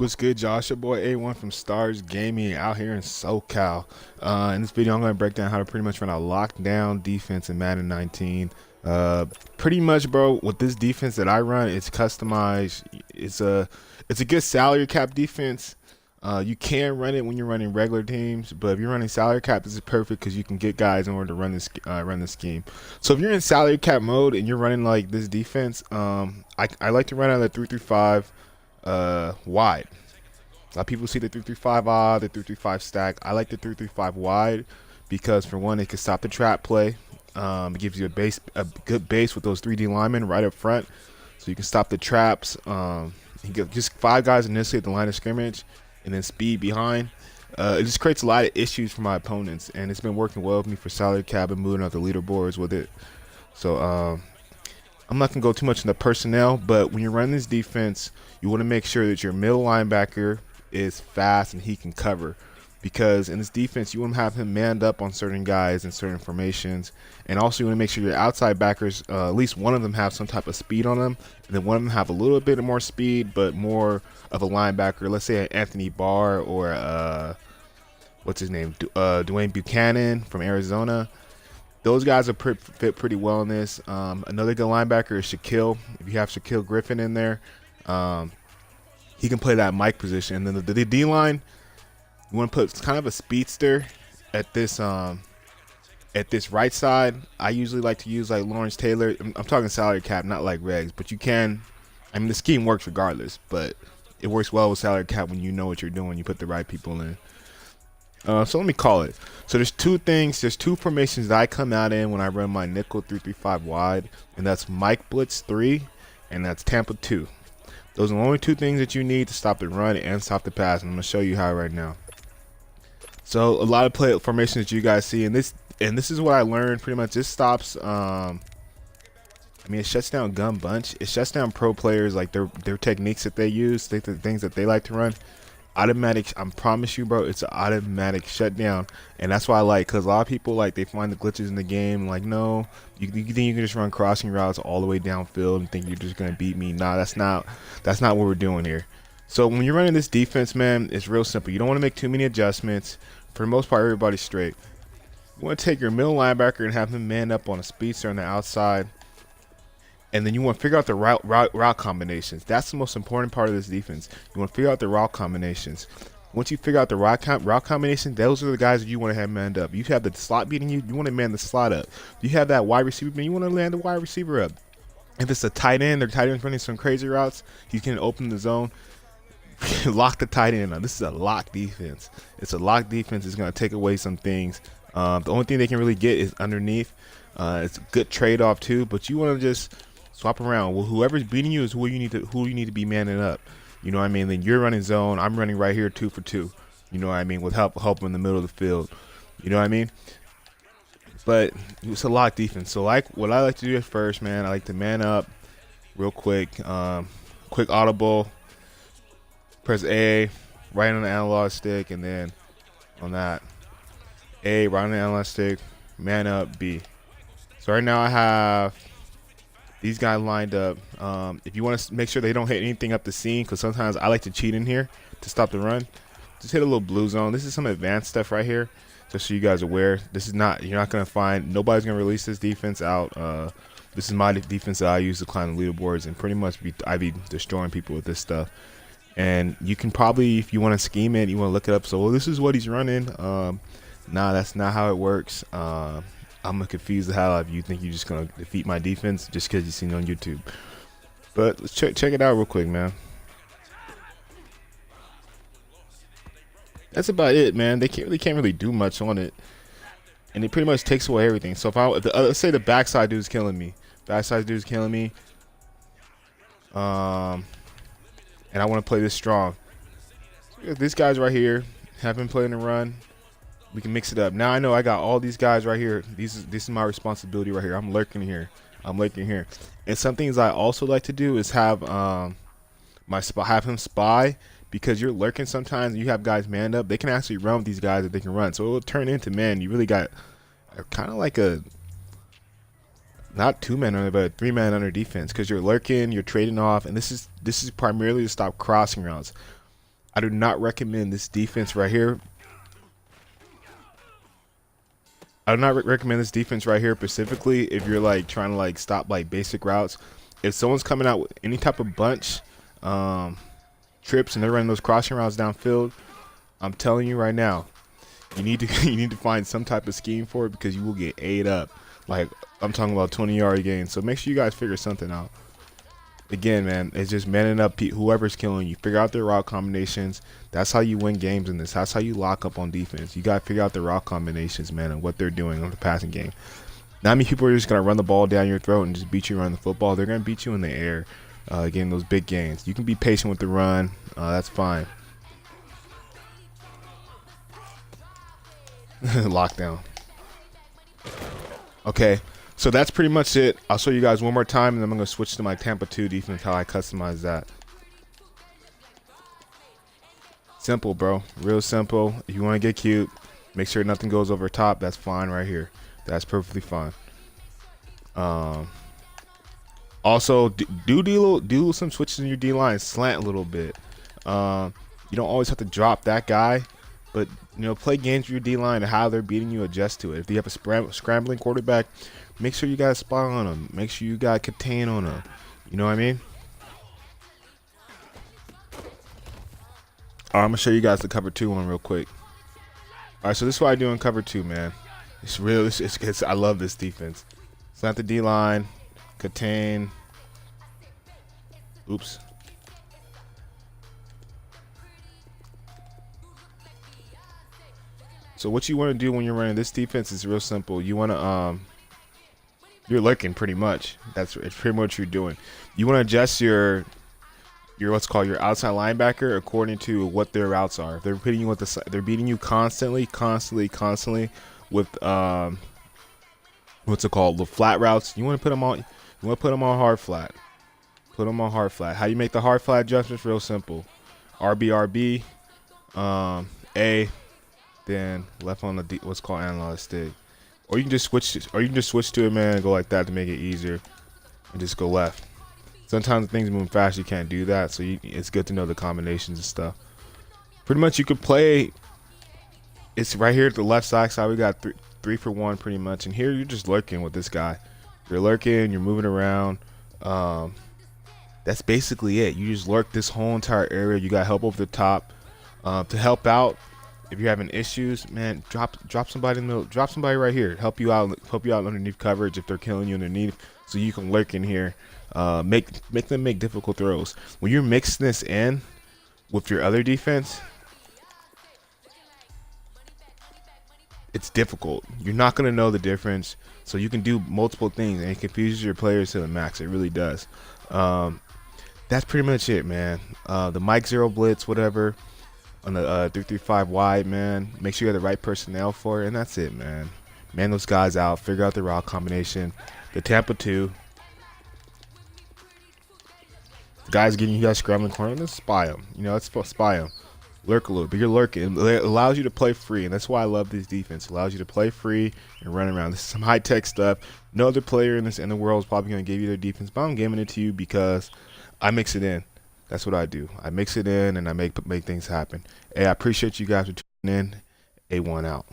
What's good, Josh? Your boy A1 from Stars Gaming out here in SoCal. In this video, I'm going to break down how to pretty much run a lockdown defense in Madden 19. Pretty much, bro, with this defense that I run, it's customized. It's a good salary cap defense. You can run it when you're running regular teams, but if you're running salary cap, this is perfect because you can get guys in order to run this scheme. So if you're in salary cap mode and you're running like this defense, I like to run out of the 3-5. Wide. A lot of people see the 3-3-5 odd, the 3-3-5 stack. I like the 3-3-5 wide because, for one, it can stop the trap play. It gives you a good base with those 3D linemen right up front, so you can stop the traps. You get just 5 guys initially at the line of scrimmage, and then speed behind. It just creates a lot of issues for my opponents, and it's been working well with me for salary cap and moving out the leaderboards with it. So I'm not going to go too much into personnel, but when you're running this defense, you want to make sure that your middle linebacker is fast and he can cover. Because in this defense, you want to have him manned up on certain guys in certain formations. And also you want to make sure your outside backers, at least one of them have some type of speed on them. And then one of them have a little bit more speed, but more of a linebacker. Let's say an Anthony Barr or, what's his name? Dwayne Buchanan from Arizona. Those guys are fit pretty well in this. Another good linebacker is Shaquille. If you have Shaquille Griffin in there, he can play that Mike position. And then the D-line, you want to put kind of a speedster at this right side. I usually like to use like Lawrence Taylor. I'm talking salary cap, not like regs, but you can. I mean, the scheme works regardless, but it works well with salary cap when you know what you're doing. You put the right people in. So let me call it. So there's two formations that I come out in when I run my nickel 3-3-5 wide, and that's Mike Blitz 3 and that's Tampa 2. Those are the only two things that you need to stop the run and stop the pass, and I'm going to show you how right now. So a lot of play formations that you guys see, and this is what I learned pretty much. This stops I mean, it shuts down gun bunch. It shuts down pro players, like their techniques that they use, the things that they like to run. Automatic, I promise you, bro, it's an automatic shutdown, and that's why I like, because a lot of people, like, they find the glitches in the game, like, no, you think you can just run crossing routes all the way downfield and think you're just gonna beat me. Nah, that's not what we're doing here. So when you're running this defense, man, it's real simple. You don't want to make too many adjustments. For the most part, everybody's straight. You want to take your middle linebacker and have him man up on a speedster on the outside. And then you want to figure out the route combinations. That's the most important part of this defense. You want to figure out the route combinations. Once you figure out the route combination, those are the guys that you want to have manned up. You have the slot beating you, you want to man the slot up. You have that wide receiver, man, you want to land the wide receiver up. If it's a tight end, their tight end's running some crazy routes, he can open the zone. Lock the tight end. Now, this is a lock defense. It's a lock defense. It's going to take away some things. The only thing they can really get is underneath. It's a good trade-off too, but you want to just swap around. Well, whoever's beating you is who you need to be manning up. You know what I mean? Then you're running zone. I'm running right here 2 for 2. You know what I mean? With help in the middle of the field. You know what I mean? But it's a lock defense. So like what I like to do at first, man, I like to man up real quick. Quick audible. Press A, right on the analog stick, and then on that A, right on the analog stick, man up B. So right now I have these guys lined up. If you want to make sure they don't hit anything up the seam, because sometimes I like to cheat in here to stop the run, just hit a little blue zone. This is some advanced stuff right here, just so you guys are aware. This is not, you're not going to find, nobody's going to release this defense out. This is my defense that I use to climb the leaderboards, and pretty much I be destroying people with this stuff. And you can probably, if you want to scheme it, you want to look it up. So, well, this is what he's running. Nah, that's not how it works. I'm gonna confuse the hell out of you. Think you're just gonna defeat my defense just because you've seen it on YouTube. But let's check it out real quick, man. That's about it, man. They can't really do much on it, and it pretty much takes away everything. So if let's say the backside dude's killing me, and I want to play this strong. So these guys right here have been playing the run. We can mix it up. Now I know I got all these guys right here. This is my responsibility right here. I'm lurking here. And some things I also like to do is have have him spy, because you're lurking sometimes and you have guys manned up. They can actually run with these guys that they can run. So it will turn into, man, you really got kind of like a not 2-man under, but 3-man under defense, because you're lurking, you're trading off, and this is primarily to stop crossing routes. I do not recommend this defense right here. I would not recommend this defense right here specifically if you're like trying to like stop like basic routes. If someone's coming out with any type of bunch trips and they're running those crossing routes downfield, I'm telling you right now, you need to you need to find some type of scheme for it, because you will get ate up. Like, I'm talking about 20-yard gains. So make sure you guys figure something out. Again, man, it's just manning up whoever's killing you. Figure out their route combinations. That's how you win games in this. That's how you lock up on defense. You got to figure out the route combinations, man, and what they're doing on the passing game. Not many people are just going to run the ball down your throat and just beat you around the football. They're going to beat you in the air, getting those big gains. You can be patient with the run. That's fine. Lockdown. Okay. So that's pretty much it. I'll show you guys one more time, and then I'm going to switch to my Tampa 2 defense, how I customize that. Simple, bro. Real simple. If you want to get cute, make sure nothing goes over top. That's fine right here. That's perfectly fine. Also, do some switches in your D-line. Slant a little bit. You don't always have to drop that guy, but play games with your D-line and how they're beating you, adjust to it. If you have a scrambling quarterback, make sure you got a spot on them. Make sure you got contain on them. You know what I mean? All right, I'm gonna show you guys the cover 2 one real quick. All right, so this is what I do in cover 2, man. It's real. I love this defense. It's not the D-line. Contain. Oops. So what you want to do when you're running this defense is real simple. You want to you're lurking pretty much. It's pretty much what you're doing. You want to adjust your what's called your outside linebacker according to what their routes are. If they're beating you with they're beating you constantly with what's it called, the flat routes. You want to put them on. You want to put them on hard flat. Put them on hard flat. How you make the hard flat adjustments? Real simple. RB, A, then left on the what's called analog stick. Or you can just switch to it, man, and go like that to make it easier, and just go left. Sometimes things move fast, you can't do that, so it's good to know the combinations and stuff. Pretty much you could play. It's right here at the left side. We got three for one pretty much, and here you're just lurking with this guy. You're lurking, you're moving around. That's basically it. You just lurk this whole entire area. You got help over the top. To help out, if you're having issues, man, drop somebody in the middle. Drop somebody right here. Help you out underneath coverage if they're killing you underneath, so you can lurk in here. Make them make difficult throws. When you're mixing this in with your other defense, it's difficult. You're not gonna know the difference, so you can do multiple things, and it confuses your players to the max. It really does. That's pretty much it, man. The Mike Zero Blitz, whatever. On the 3-3-5 wide, man. Make sure you have the right personnel for it, and that's it, man. Man those guys out. Figure out the route combination. The Tampa 2. The guys getting you guys scrambling corner, then spy them. Let's spy them. Lurk a little, but you're lurking. It allows you to play free, and that's why I love this defense. It allows you to play free and run around. This is some high-tech stuff. No other player in the world is probably going to give you their defense, but I'm giving it to you because I mix it in. That's what I do. I mix it in and I make things happen. Hey, I appreciate you guys for tuning in. A1 out.